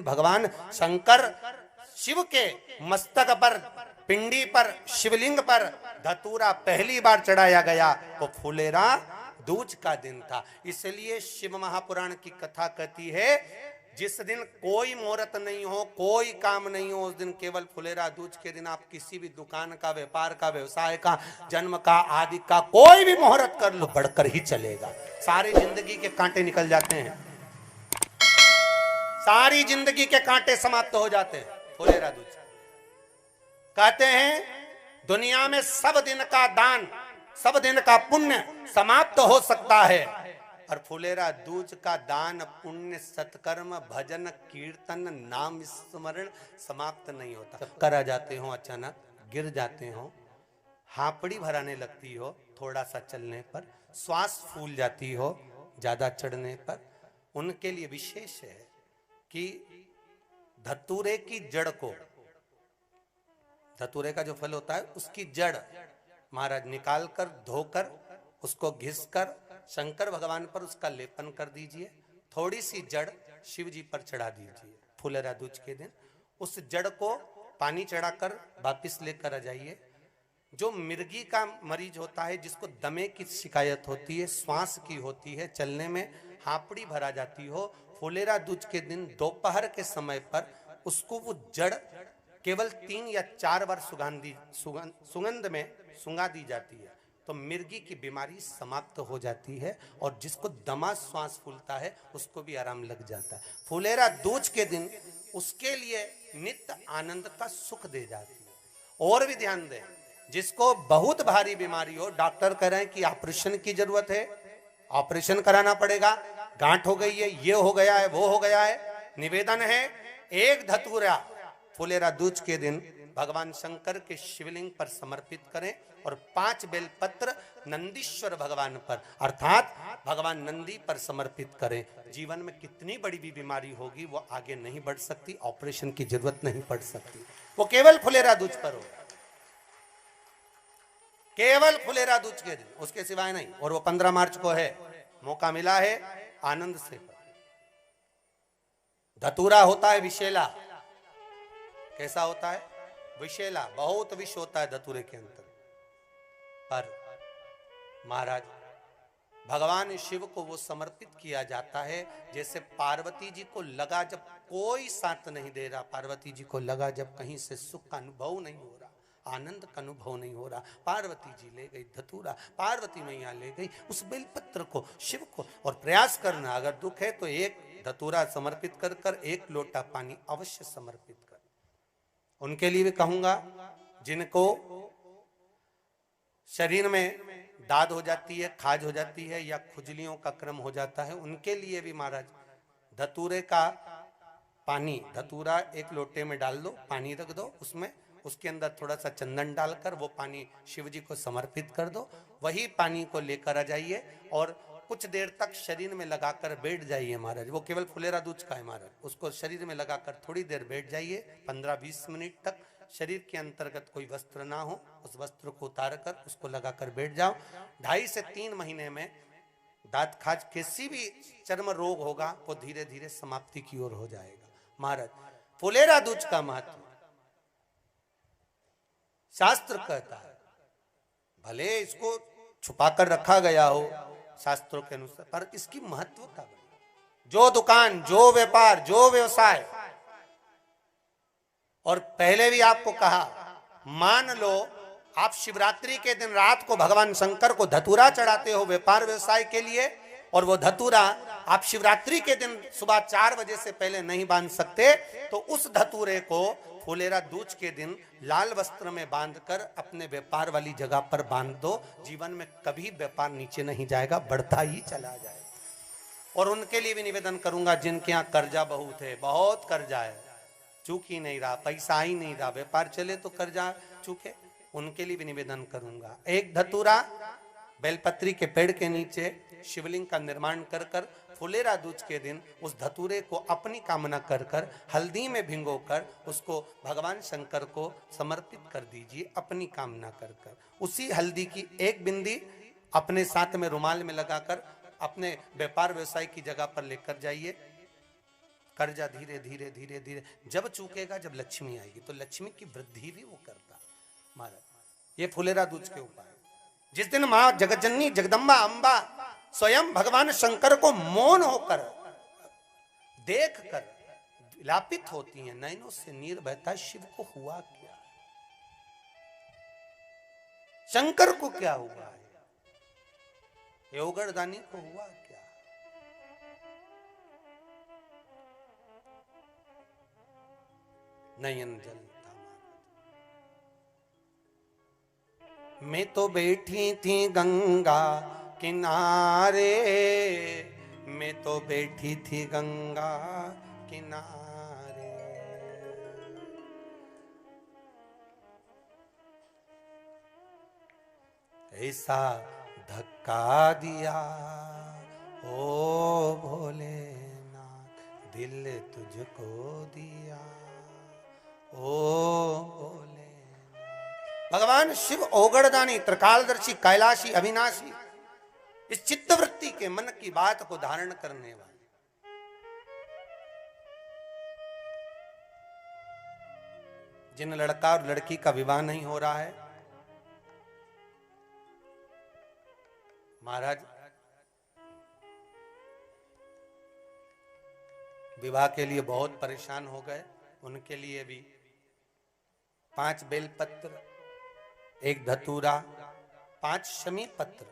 भगवान शंकर शिव के मस्तक पर, पिंडी पर, शिवलिंग पर धतूरा पहली बार चढ़ाया गया वो फुलेरा दूज का दिन था। इसलिए शिव महापुराण की कथा कहती है जिस दिन कोई मुहूर्त नहीं हो, कोई काम नहीं हो, उस दिन केवल फुलेरा दूज के दिन आप किसी भी दुकान का, व्यापार का, व्यवसाय का, जन्म का, आदि का कोई भी मुहूर्त कर लो, बढ़कर ही चलेगा। सारी जिंदगी के कांटे निकल जाते हैं, सारी जिंदगी के कांटे समाप्त हो जाते हैं फुलेरा दूज। कहते हैं दुनिया में सब दिन का दान, सब दिन का पुण्य समाप्त हो सकता है, और फुलेरा दूज का दान, पुण्य, सत्कर्म, भजन, कीर्तन, नाम स्मरण समाप्त नहीं होता। करा जाते हो, अचानक गिर जाते हो, हापड़ी भराने लगती हो थोड़ा सा चलने पर, श्वास फूल जाती हो ज्यादा चढ़ने पर, उनके लिए विशेष है कि धतूरे की जड़ को, धतूरे का जो फल होता है उसकी जड़ महाराज निकाल कर, धोकर, उसको घिसकर शंकर भगवान पर उसका लेपन कर दीजिए। थोड़ी सी जड़ शिव जी पर चढ़ा दीजिए फुलेरा दूज के दिन। उस जड़ को पानी चढ़ाकर वापिस लेकर आ जाइए। जो मिर्गी का मरीज होता है, जिसको दमे की शिकायत होती है, श्वास की होती है, चलने में हापड़ी भरा जाती हो, फुलेरा दूज के दिन दोपहर के समय पर उसको वो जड़ केवल 3 या 4 बार सुगंध में सुंगा दी जाती है, तो मिर्गी की बीमारी समाप्त हो जाती है, और जिसको दमा श्वास फूलता है उसको भी आराम लग जाता है। फुलेरा दूज के दिन उसके लिए नित्य आनंद का सुख दे जाती है। और भी ध्यान दें, जिसको बहुत भारी बीमारी हो, डॉक्टर कह रहे हैं कि ऑपरेशन की जरूरत है, ऑपरेशन कराना पड़ेगा, गांठ हो गई है, ये हो गया है, वो हो गया है, निवेदन है एक धतूरा फुलेरा दूज के दिन भगवान शंकर के शिवलिंग पर समर्पित करें, और 5 बेलपत्र नंदीश्वर भगवान पर अर्थात भगवान नंदी पर समर्पित करें। जीवन में कितनी बड़ी भी बीमारी होगी वो आगे नहीं बढ़ सकती, ऑपरेशन की जरूरत नहीं पड़ सकती, वो केवल फुलेरा दूज पर हो, केवल फुलेरा दूज के दिन, उसके सिवाय नहीं। और वो 15 मार्च को है, मौका मिला है, आनंद से। धतूरा होता है विषैला। कैसा होता है? विषैला, बहुत विष होता है धतूरे के अंदर। पर महाराज भगवान शिव को वो समर्पित किया जाता है जैसे पार्वती जी को लगा, जब कोई साथ नहीं दे रहा, पार्वती जी को लगा जब कहीं से सुख का अनुभव नहीं हो रहा, आनंद का अनुभव नहीं हो रहा, पार्वती जी ले गई धतूरा, पार्वती मैया ले गई उस बेलपत्र को शिव को। और प्रयास करना, अगर दुख है तो एक धतूरा समर्पित कर कर 1 लोटा पानी अवश्य समर्पित कर। उनके लिए भी कहूंगा जिनको शरीर में दाद हो जाती है, खाज हो जाती है, या खुजलियों का क्रम हो जाता है, उनके लिए भी महाराज धतूरे का पानी, धतूरा 1 लोटे में डाल दो, पानी रख दो उसमें, उसके अंदर थोड़ा सा चंदन डालकर वो पानी शिव जी को समर्पित कर दो। वही पानी को लेकर आ जाइए और कुछ देर तक शरीर में लगाकर बैठ जाइए महाराज। वो केवल फुलेरा दूज का है महाराज, उसको शरीर में लगाकर थोड़ी देर बैठ जाइए, 15-20 मिनट तक। शरीर के अंतर्गत कोई वस्त्र ना हो, उस वस्त्र को उतार कर उसको लगाकर बैठ जाओ। 2.5 से 3 महीने में दांत खाज, किसी भी चर्म रोग होगा वो धीरे धीरे समाप्ति की ओर हो जाएगा। महाराज फुलेरा दूज का महत्व शास्त्र कहता है, भले इसको छुपा कर रखा गया हो शास्त्रों के अनुसार, पर इसकी महत्वता, जो दुकान, जो व्यापार, जो व्यवसाय, और पहले भी आपको कहा, मान लो आप शिवरात्रि के दिन रात को भगवान शंकर को धतूरा चढ़ाते हो व्यापार व्यवसाय के लिए, और वो धतूरा आप शिवरात्रि के दिन सुबह 4 बजे से पहले नहीं बांध सकते, तो उस धतूरे को फुलेरा दूज के दिन लाल वस्त्र में बांधकर अपने व्यापार वाली जगह पर बांध दो। जीवन में कभी व्यापार नीचे नहीं जाएगा, बढ़ता ही चला जाएगा। और उनके लिए भी निवेदन करूंगा जिनके यहाँ कर्जा बहुत है, बहुत कर्जा है, चूक ही नहीं रहा, पैसा ही नहीं रहा, व्यापार चले तो कर्जा चूके, उनके लिए भी निवेदन करूंगा। 1 धतूरा बेलपत्री के पेड़ के नीचे शिवलिंग का निर्माण कर कर फुलेरा दूज के दिन उस धतूरे को अपनी कामना कर कर हल्दी में भिंगोकर उसको भगवान शंकर को समर्पित कर दीजिए अपनी कामना कर कर। उसी हल्दी की 1 बिंदी अपने साथ में रुमाल में लगाकर अपने व्यापार व्यवसाय की जगह पर लेकर जाइए। कर्जा धीरे धीरे धीरे धीरे जब चूकेगा, जब लक्ष्मी आएगी तो लक्ष्मी की वृद्धि भी वो करता महाराज। ये फुलेरा दूज के उपाय। जिस दिन मां जगतजननी जगदम्बा अंबा स्वयं भगवान शंकर को मौन होकर देख कर विलापित होती हैं, नैनों से नीर बहता, शिव को हुआ क्या, शंकर को क्या हुआ है, योगरदानी को हुआ क्या। नयन जलता मैं तो बैठी थी गंगा किनारे, मैं तो बैठी थी गंगा किनारे, ऐसा धक्का दिया ओ भोलेनाथ, दिल तुझको दिया ओ भोले। भगवान शिव ओगड़दानी, त्रिकालदर्शी, कैलाशी, अविनाशी, इस चित्तवृत्ति के मन की बात को धारण करने वाले, जिन लड़का और लड़की का विवाह नहीं हो रहा है, महाराज विवाह के लिए बहुत परेशान हो गए, उनके लिए भी 5 बेलपत्र, 1 धतूरा, 5 शमी पत्र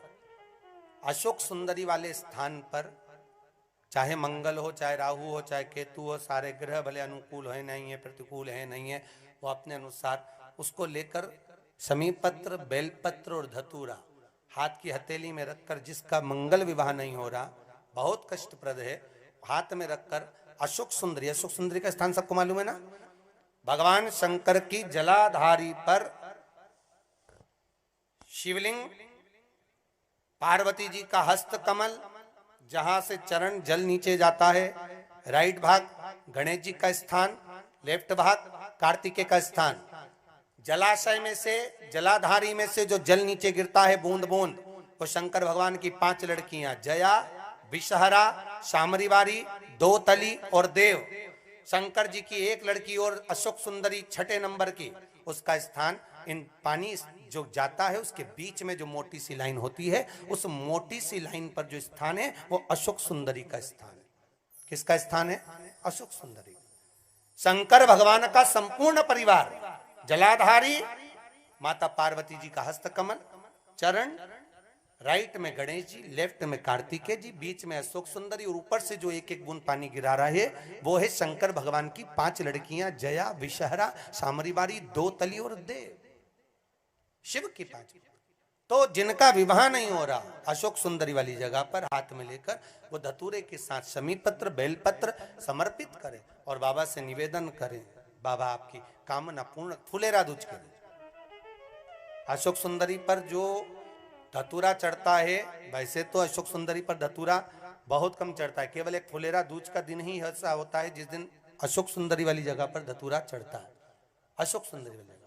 अशोक सुंदरी वाले स्थान पर, चाहे मंगल हो, चाहे राहु हो, चाहे केतु हो, सारे ग्रह भले अनुकूल है नहीं है, प्रतिकूल है नहीं है, वो अपने अनुसार उसको लेकर शमी पत्र, बेलपत्र और धतूरा हाथ की हथेली में रखकर, जिसका मंगल विवाह नहीं हो रहा, बहुत कष्टप्रद है, हाथ में रखकर अशोक सुंदरी, अशोक सुंदरी का स्थान सबको मालूम है ना, भगवान शंकर की जलाधारी पर शिवलिंग, पार्वती जी का हस्त कमल, जहां से चरण जल नीचे जाता है, राइट भाग गणेश जी का स्थान, लेफ्ट भाग कार्तिकेय का स्थान, जलाशय में से, जलाधारी में से जो जल नीचे गिरता है बूंद बूंद, वो शंकर भगवान की 5 लड़कियां, जया, विषहरा, शामरीवारी, दोतली और देव, शंकर जी की 1 लड़की और अशोक सुंदरी 6ठे नंबर की, उसका स्थान, इन पानी जो जाता है उसके बीच में जो मोटी सी लाइन होती है, उस मोटी सी लाइन पर जो स्थान है वो अशोक सुंदरी का स्थान है। किसका स्थान है? अशोक सुंदरी। शंकर भगवान का संपूर्ण परिवार, जलाधारी माता पार्वती जी का हस्तकमल, चरण, राइट में गणेश जी, लेफ्ट में कार्तिकेय जी, बीच में अशोक सुंदरी, और ऊपर से जो 1-1 बूंद पानी गिरा रहा है वो है शंकर भगवान की 5 लड़कियां, जया, विषहरा, शामरीवारी, दोतली और देव, शिव की 5। तो जिनका विवाह नहीं हो रहा, अशोक सुंदरी वाली जगह पर हाथ में लेकर वो धतूरे के साथ शमी पत्र, बेलपत्र समर्पित करें और बाबा से निवेदन करें, बाबा आपकी कामना पूर्ण। फुलेरा दूज के अशोक सुंदरी पर जो धतूरा चढ़ता है, वैसे तो अशोक सुंदरी पर धतूरा बहुत कम चढ़ता है, केवल एक फुलेरा दूज का दिन ही ऐसा होता है जिस दिन अशोक सुंदरी वाली जगह पर धतूरा चढ़ता है, अशोक सुंदरी वाली जगह।